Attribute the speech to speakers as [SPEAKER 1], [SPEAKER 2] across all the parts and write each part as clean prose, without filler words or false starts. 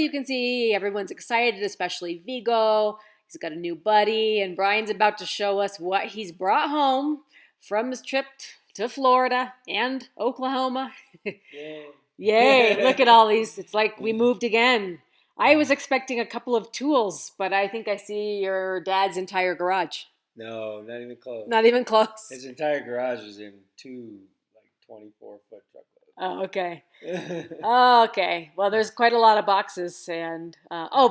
[SPEAKER 1] you can see everyone's excited, especially Viggo. He's got a new buddy, and Bryan's about to show us what he's brought home from his trip to Florida and Oklahoma.
[SPEAKER 2] Yay.
[SPEAKER 1] Yay, look at all these. It's like we moved again. I was expecting a couple of tools, but I think I see your dad's entire garage.
[SPEAKER 2] No, not even close.
[SPEAKER 1] Not even close.
[SPEAKER 2] His entire garage is in two 24-foot truckloads.
[SPEAKER 1] Oh, okay. Okay. Well, there's quite a lot of boxes, and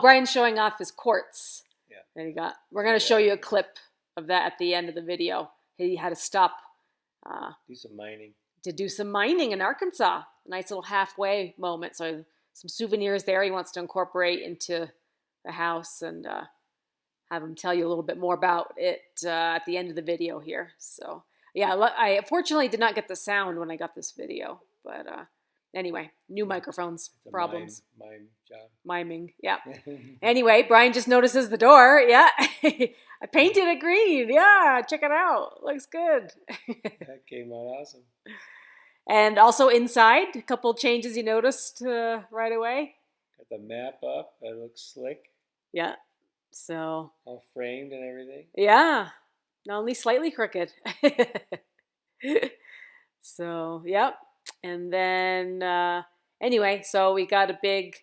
[SPEAKER 1] Bryan's showing off his quartz.
[SPEAKER 2] Yeah.
[SPEAKER 1] That he got. We're gonna show you a clip of that at the end of the video. He had to stop.
[SPEAKER 2] Do some mining.
[SPEAKER 1] To do some mining in Arkansas. A nice little halfway moment. So some souvenirs there he wants to incorporate into the house, and have him tell you a little bit more about it at the end of the video here. So yeah, I fortunately did not get the sound when I got this video, but anyway, new microphones,
[SPEAKER 2] It's a
[SPEAKER 1] problems.
[SPEAKER 2] mime job.
[SPEAKER 1] Miming, yeah. Anyway, Bryan just notices the door. Yeah, I painted it green. Yeah, check it out. Looks good.
[SPEAKER 2] That came out awesome.
[SPEAKER 1] And also inside, a couple changes you noticed right away.
[SPEAKER 2] Got the map up. That looks slick.
[SPEAKER 1] Yeah. So.
[SPEAKER 2] All framed and everything.
[SPEAKER 1] Yeah. Only slightly crooked. So, yep. And then, anyway, so we got a big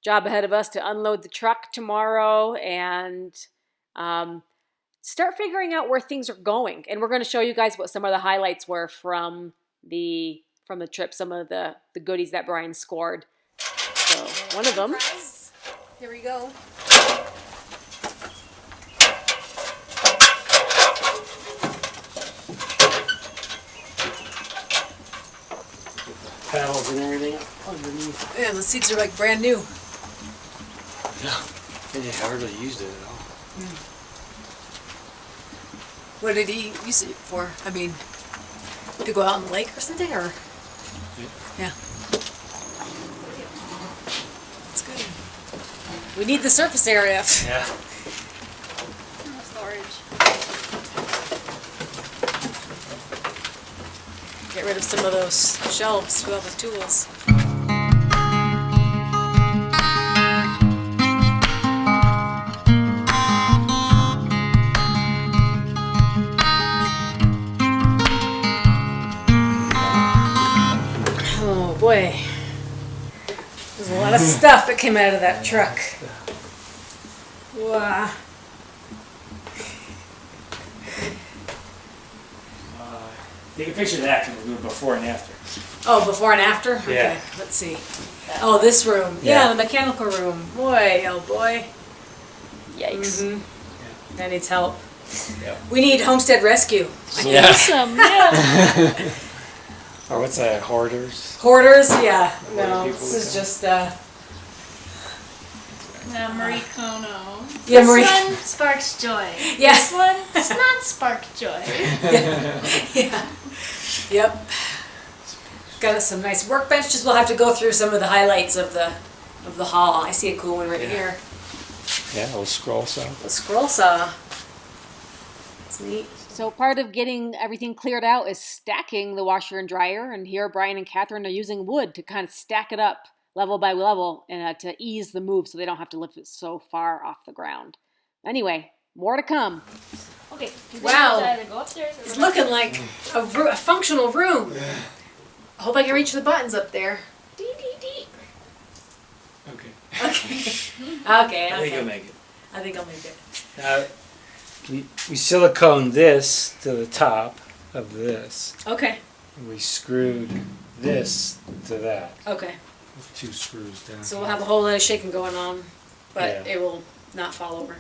[SPEAKER 1] job ahead of us to unload the truck tomorrow and start figuring out where things are going. And we're going to show you guys what some of the highlights were from the trip, some of the goodies that Bryan scored. So one of them.
[SPEAKER 3] Here we go.
[SPEAKER 2] Paddles and everything underneath.
[SPEAKER 3] Yeah, the seats are like brand new.
[SPEAKER 2] Yeah. And they hardly used it at all.
[SPEAKER 3] What did he use it for? I mean, to go out on the lake or something, or? Yeah. That's good. We need the surface area.
[SPEAKER 2] Yeah.
[SPEAKER 3] Storage. Get rid of some of those shelves with all the tools. Oh boy. There's a lot of stuff that came out of that truck. Wow.
[SPEAKER 4] Take a picture of that because we'll do it before and after.
[SPEAKER 3] Oh, before and after? Okay,
[SPEAKER 4] Yeah.
[SPEAKER 3] let's see. Oh, this room. Yeah,
[SPEAKER 4] Yeah.
[SPEAKER 3] the mechanical room. Boy, oh boy.
[SPEAKER 1] Yikes.
[SPEAKER 3] Mm-hmm. That needs help.
[SPEAKER 2] Yep.
[SPEAKER 3] We need homestead rescue.
[SPEAKER 4] Yeah.
[SPEAKER 1] Awesome. Yeah.
[SPEAKER 4] Or what's that? Hoarders?
[SPEAKER 3] Hoarders? Yeah. No,
[SPEAKER 4] Hoarder
[SPEAKER 3] this
[SPEAKER 4] people.
[SPEAKER 3] is just,
[SPEAKER 5] Marie Kono.
[SPEAKER 3] Yeah,
[SPEAKER 5] This
[SPEAKER 3] Marie-
[SPEAKER 5] one sparks joy.
[SPEAKER 3] Yeah.
[SPEAKER 5] This one does not spark joy.
[SPEAKER 3] yeah. Yep. Got us some nice workbenches. We'll have to go through some of the highlights of the haul. I see a cool one right here.
[SPEAKER 4] Yeah, a little scroll saw.
[SPEAKER 3] The scroll saw. It's neat.
[SPEAKER 1] So part of getting everything cleared out is stacking the washer and dryer. And here Bryan and Catherine are using wood to kind of stack it up level by level and to ease the move so they don't have to lift it so far off the ground. Anyway, more to come.
[SPEAKER 5] Okay. you
[SPEAKER 3] Wow.
[SPEAKER 5] guys either go upstairs or
[SPEAKER 3] It's
[SPEAKER 5] go
[SPEAKER 3] looking like a functional room. I hope I can reach the buttons up there.
[SPEAKER 5] Dee, dee, dee.
[SPEAKER 4] Okay.
[SPEAKER 3] Okay. Okay.
[SPEAKER 4] I think you'll make it.
[SPEAKER 3] I think I'll make it.
[SPEAKER 4] Now, we silicone this to the top of this.
[SPEAKER 3] Okay.
[SPEAKER 4] And we screwed this to that.
[SPEAKER 3] Okay.
[SPEAKER 4] With 2 screws down.
[SPEAKER 3] So we'll have a whole lot of shaking going on, but
[SPEAKER 4] Yeah.
[SPEAKER 3] it will not fall over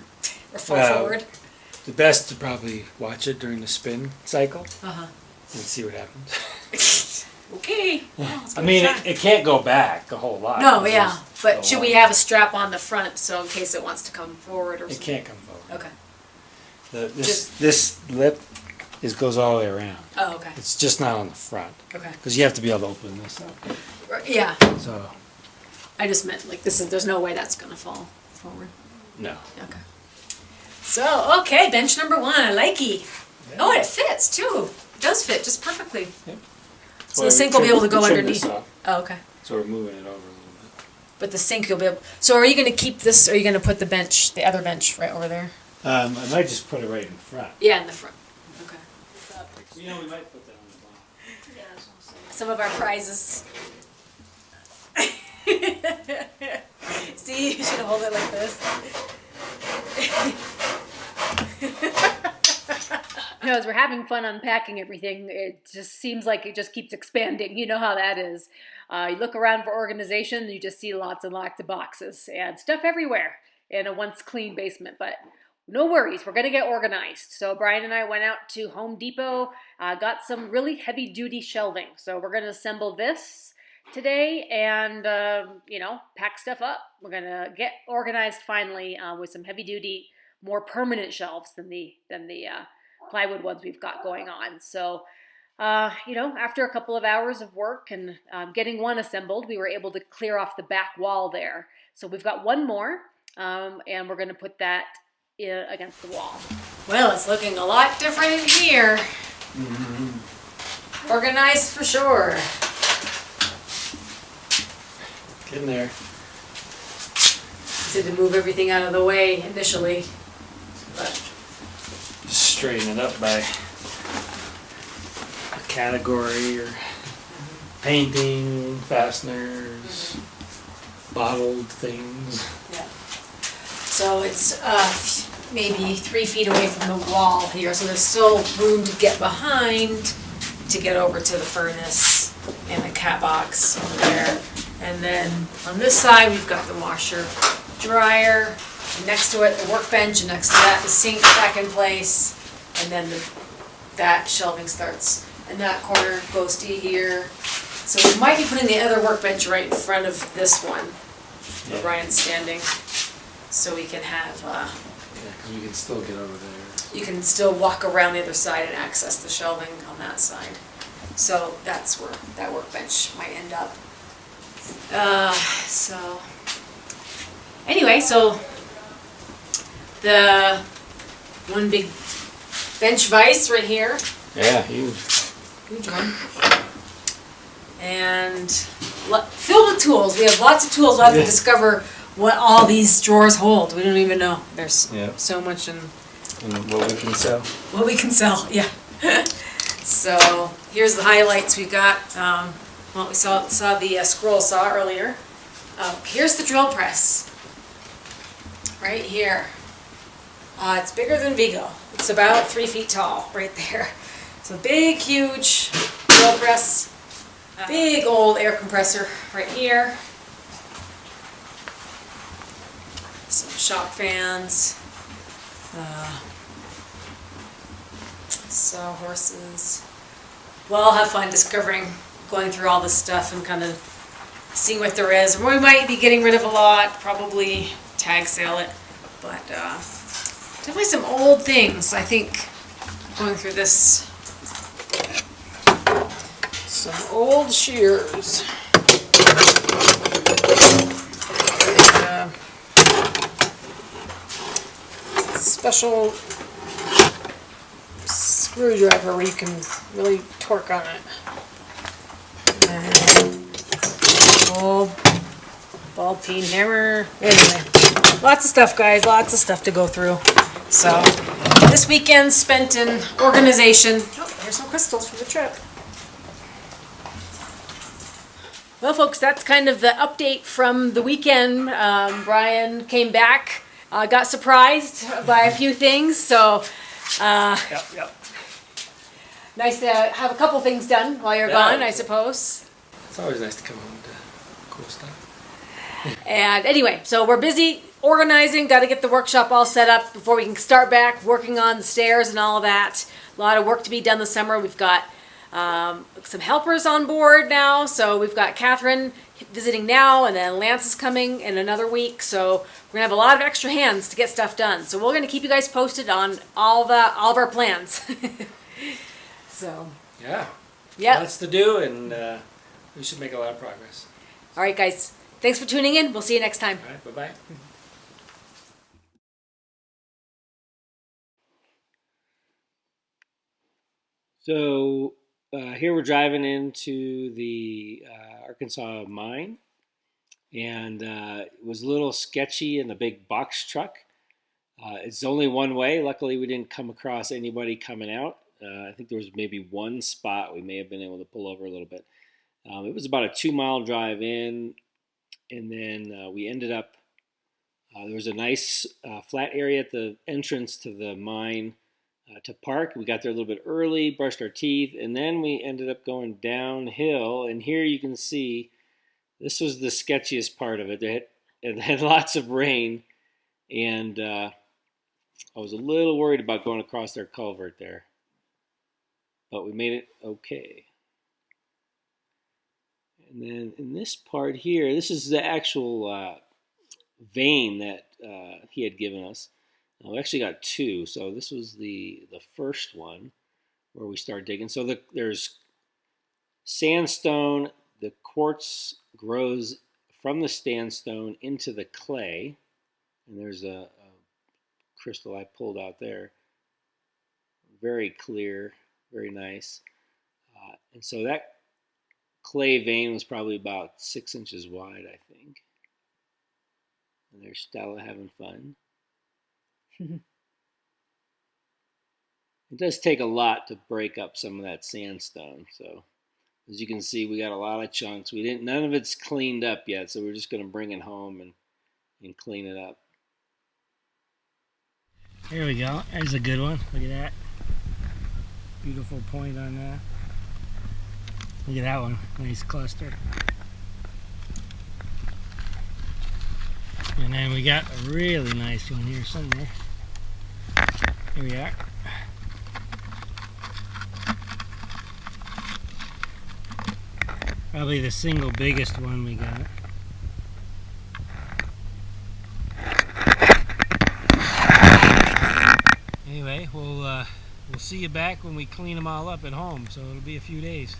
[SPEAKER 3] or fall
[SPEAKER 4] Well,
[SPEAKER 3] forward.
[SPEAKER 4] The best to probably watch it during the spin cycle
[SPEAKER 3] Uh
[SPEAKER 4] and see what happens.
[SPEAKER 3] huh. Okay.
[SPEAKER 4] I mean, it can't go back a whole lot.
[SPEAKER 3] No,
[SPEAKER 4] It's
[SPEAKER 3] yeah.
[SPEAKER 4] just
[SPEAKER 3] But
[SPEAKER 4] go
[SPEAKER 3] should
[SPEAKER 4] on.
[SPEAKER 3] we have a strap on the front so in case it wants to come forward or
[SPEAKER 4] It
[SPEAKER 3] something?
[SPEAKER 4] can't come forward.
[SPEAKER 3] Okay.
[SPEAKER 4] This lip goes all the way around.
[SPEAKER 3] Oh, okay.
[SPEAKER 4] It's just not on the front
[SPEAKER 3] Okay.
[SPEAKER 4] because you have to be able to open this up.
[SPEAKER 3] Yeah.
[SPEAKER 4] So
[SPEAKER 3] I just meant like this is. There's no way that's gonna fall forward.
[SPEAKER 4] no.
[SPEAKER 3] Okay. So okay, bench number 1. I like it. Oh, it fits too. It does fit just perfectly.
[SPEAKER 4] Yep.
[SPEAKER 3] So the sink will be able to go
[SPEAKER 4] We trimmed this
[SPEAKER 3] underneath.
[SPEAKER 4] off,
[SPEAKER 3] Oh, okay.
[SPEAKER 4] so we're moving it over a little bit.
[SPEAKER 3] But the sink you'll be able. So are you going to keep this? Or are you going to put the other bench right over there?
[SPEAKER 4] I might just put it right in front.
[SPEAKER 3] Yeah, in the front. Okay.
[SPEAKER 4] You know, we might put that on the bottom.
[SPEAKER 5] Yeah, I was gonna say.
[SPEAKER 3] Some of our prizes. See, you should hold it like this.
[SPEAKER 1] As we're having fun unpacking everything, it just seems like it just keeps expanding. You know how that is. You look around for organization, you just see lots and lots of boxes and stuff everywhere in a once clean basement. But no worries, we're going to get organized. So Bryan and I went out to Home Depot, got some really heavy duty shelving. So we're going to assemble this today and, pack stuff up. We're going to get organized finally with some heavy duty, more permanent shelves than the plywood ones we've got going on. So, after a couple of hours of work and getting one assembled, we were able to clear off the back wall there. So we've got one more, and we're going to put that against the wall.
[SPEAKER 3] Well, it's looking a lot different in here.
[SPEAKER 4] Mm-hmm.
[SPEAKER 3] Organized for sure.
[SPEAKER 4] Get in there.
[SPEAKER 3] Said to move everything out of the way initially, but
[SPEAKER 4] Just straighten it up by a category or painting, fasteners, bottled things.
[SPEAKER 3] yeah. So it's maybe 3 feet away from the wall here, so there's still room to get behind to get over to the furnace and the cat box over there. And then on this side, we've got the washer, dryer, and next to it, the workbench, and next to that, the sink back in place. And then that shelving starts, and that corner goes to here. So we might be putting the other workbench right in front of this one, where
[SPEAKER 4] Yeah.
[SPEAKER 3] Bryan's standing, so we can have,
[SPEAKER 4] Yeah, because we can still get over there.
[SPEAKER 3] you can still walk around the other side and access the shelving on that side. So that's where that workbench might end up. Anyway, so the one big bench vise right here,
[SPEAKER 4] Yeah, huge.
[SPEAKER 3] huge one, and filled with tools. We have lots of tools. We'll have to
[SPEAKER 4] Yeah.
[SPEAKER 3] discover what all these drawers hold. We don't even know. There's
[SPEAKER 4] Yeah.
[SPEAKER 3] so much in
[SPEAKER 4] And what we can sell.
[SPEAKER 3] what we can sell. Yeah. So here's the highlights we got. We saw the scroll saw earlier. Here's the drill press. Right here. It's bigger than Viggo. It's about 3 feet tall, right there. So big, huge drill press. Big old air compressor right here. Some shop fans. Sawhorses. Well, I'll have fun going through all this stuff and kind of seeing what there is. We might be getting rid of a lot, probably tag sale it, but definitely some old things. I think going through this, some old shears. And, special screwdriver where you can really torque on it. And ball peen hammer. Anyway, lots of stuff, guys. Lots of stuff to go through. So this weekend spent in organization. Oh, here's some crystals for the trip. Well, folks, that's kind of the update from the weekend. Bryan came back, got surprised by a few things, so
[SPEAKER 4] Yep.
[SPEAKER 3] nice to have a couple things done while you're
[SPEAKER 4] Yeah.
[SPEAKER 3] gone, I suppose.
[SPEAKER 4] It's always nice to come home to cool stuff.
[SPEAKER 3] And anyway, so we're busy organizing, got to get the workshop all set up before we can start back working on the stairs and all of that. A lot of work to be done this summer. We've got some helpers on board now. So we've got Catherine visiting now, and then Lance is coming in another week. So we're going to have a lot of extra hands to get stuff done. So we're going to keep you guys posted on all of our plans. So,
[SPEAKER 4] Yeah.
[SPEAKER 3] yeah.
[SPEAKER 4] Lots to do, and we should make a lot of progress.
[SPEAKER 3] All right, guys. Thanks for tuning in. We'll see you next time.
[SPEAKER 4] All right, bye-bye. So here we're driving into the Arkansas mine,
[SPEAKER 2] and it was a little sketchy in a big box truck. It's only one way. Luckily, we didn't come across anybody coming out. I think there was maybe one spot we may have been able to pull over a little bit. It was about a 2-mile drive in, and then we ended up, there was a nice flat area at the entrance to the mine to park. We got there a little bit early, brushed our teeth, and then we ended up going downhill. And here you can see, this was the sketchiest part of it. It had lots of rain, and I was a little worried about going across their culvert there. But we made it okay. And then in this part here, this is the actual vein that he had given us. We actually got 2. So this was the first one where we started digging. So there's sandstone. The quartz grows from the sandstone into the clay. And there's a crystal I pulled out there. Very clear, very nice. And so that clay vein was probably about 6 inches wide, I think. And there's Stella having fun. It does take a lot to break up some of that sandstone. So as you can see, we got a lot of chunks. None of it's cleaned up yet, so we're just going to bring it home and clean it up.
[SPEAKER 4] Here we go. There's a good one. Look at that. Beautiful point on that. Look at that one. Nice cluster. And then we got a really nice one here somewhere. Here we are. Probably the single biggest one we got. Anyway, we'll see you back when we clean them all up at home, so it'll be a few days.